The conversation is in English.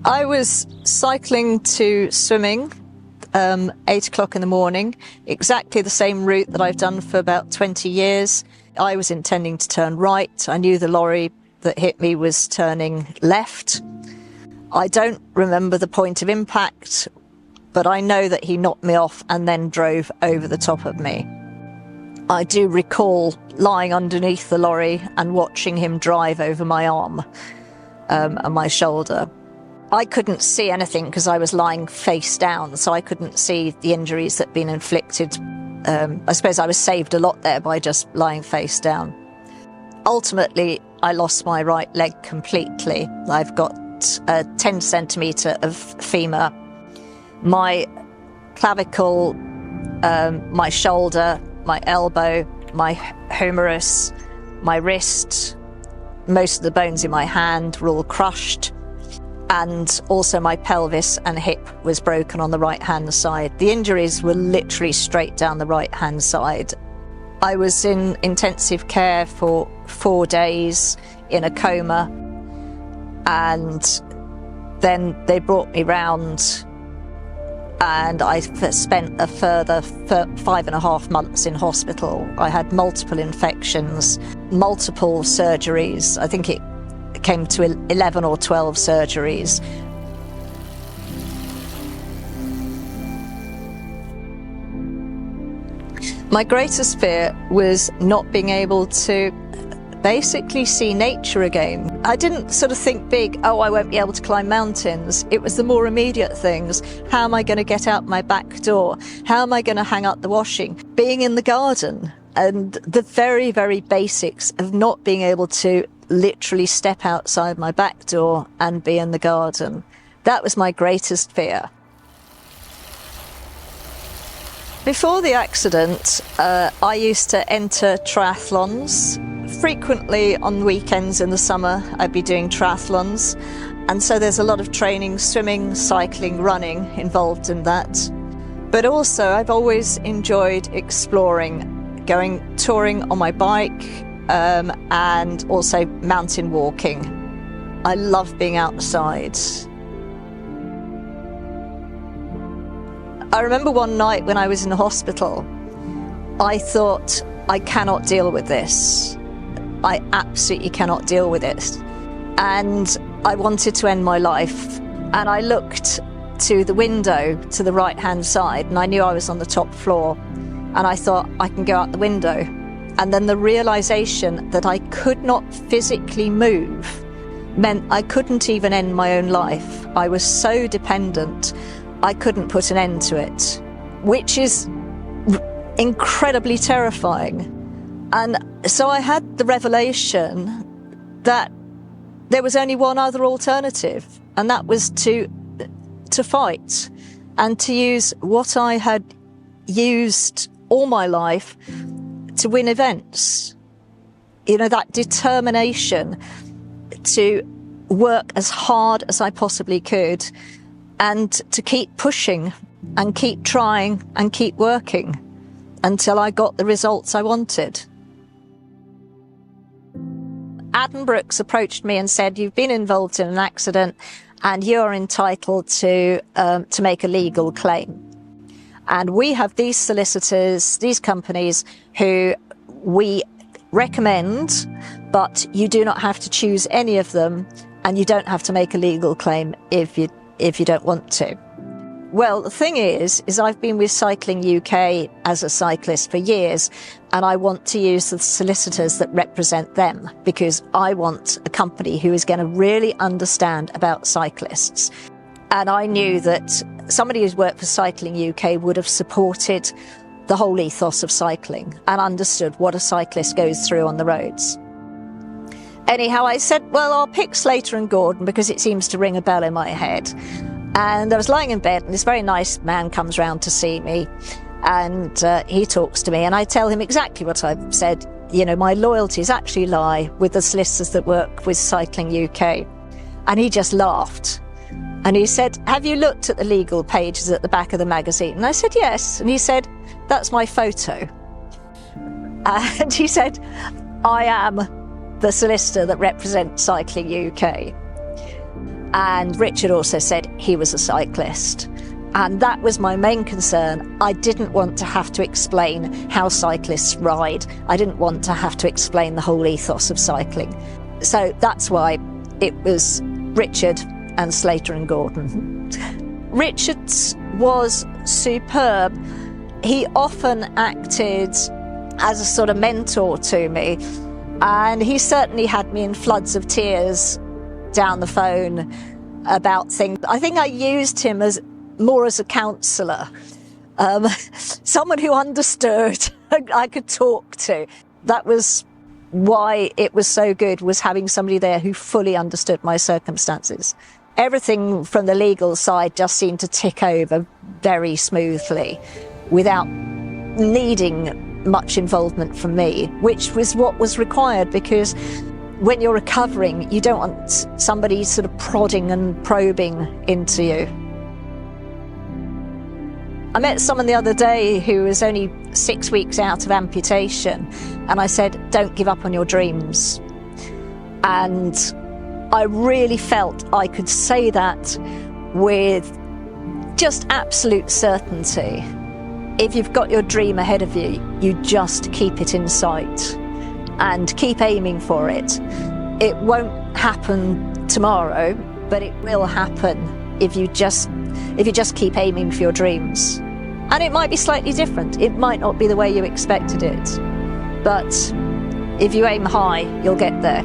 I was cycling to swimming, 8 o'clock in the morning, exactly the same route that I've done for about 20 years. I was intending to turn right. I knew the lorry that hit me was turning left. I don't remember the point of impact, but I know that he knocked me off and then drove over the top of me. I do recall lying underneath the lorry and watching him drive over my arm and my shoulder. I couldn't see anything because I was lying face down, so I couldn't see the injuries that had been inflicted. I suppose I was saved a lot there by just lying face down. Ultimately, I lost my right leg completely. I've got a 10 centimetre of femur. My clavicle, my shoulder, my elbow, my humerus, my wrist, most of the bones in my hand were all crushed. And also my pelvis and hip was broken on the right-hand side. The injuries were literally straight down the right-hand side. I was in intensive care for 4 days in a coma, and then they brought me round and I spent a further 5.5 months in hospital. I had multiple infections, multiple surgeries. I think it came to 11 or 12 surgeries. My greatest fear was not being able to basically see nature again. I didn't sort of think big, oh, I won't be able to climb mountains. It was the more immediate things. How am I going to get out my back door? How am I going to hang up the washing? Being in the garden, and the very, very basics of not being able to literally step outside my back door and be in the garden. That was my greatest fear. Before the accident, I used to enter triathlons. Frequently on weekends in the summer, I'd be doing triathlons. And so there's a lot of training, swimming, cycling, running involved in that. But also I've always enjoyed exploring, going touring on my bike, and also mountain walking. I love being outside. I remember one night when I was in the hospital, I thought, I cannot deal with this. I absolutely cannot deal with it. And I wanted to end my life. And I looked to the window to the right-hand side, and I knew I was on the top floor. And I thought, I can go out the window. And then the realization that I could not physically move meant I couldn't even end my own life. I was so dependent, I couldn't put an end to it, which is incredibly terrifying. And so I had the revelation that there was only one other alternative, and that was to fight and to use what I had used all my life to win events. You know, that determination to work as hard as I possibly could and to keep pushing and keep trying and keep working until I got the results I wanted. Adam Brooks approached me and said, you've been involved in an accident and you're entitled to make a legal claim. And we have these solicitors, these companies who we recommend, but you do not have to choose any of them, and you don't have to make a legal claim if you don't want to. Well, the thing is I've been with Cycling UK as a cyclist for years, and I want to use the solicitors that represent them because I want a company who is going to really understand about cyclists. And I knew that somebody who's worked for Cycling UK would have supported the whole ethos of cycling and understood what a cyclist goes through on the roads. Anyhow, I said, well, I'll pick Slater and Gordon because it seems to ring a bell in my head. And I was lying in bed and this very nice man comes round to see me, and he talks to me, and I tell him exactly what I've said. You know, my loyalties actually lie with the solicitors that work with Cycling UK. And he just laughed. And he said, have you looked at the legal pages at the back of the magazine? And I said, yes. And he said, that's my photo. And he said, I am the solicitor that represents Cycling UK. And Richard also said he was a cyclist. And that was my main concern. I didn't want to have to explain how cyclists ride. I didn't want to have to explain the whole ethos of cycling. So that's why it was Richard and Slater and Gordon. Richard's was superb. He often acted as a sort of mentor to me, and he certainly had me in floods of tears down the phone about things. I think I used him as more as a counsellor, someone who understood, I could talk to. That was why it was so good, was having somebody there who fully understood my circumstances. Everything from the legal side just seemed to tick over very smoothly without needing much involvement from me, which was what was required, because when you're recovering, you don't want somebody sort of prodding and probing into you. I met someone the other day who was only 6 weeks out of amputation, and I said, don't give up on your dreams. And I really felt I could say that with just absolute certainty. If you've got your dream ahead of you, you just keep it in sight and keep aiming for it. It won't happen tomorrow, but it will happen if you just keep aiming for your dreams. And it might be slightly different. It might not be the way you expected it. But if you aim high, you'll get there.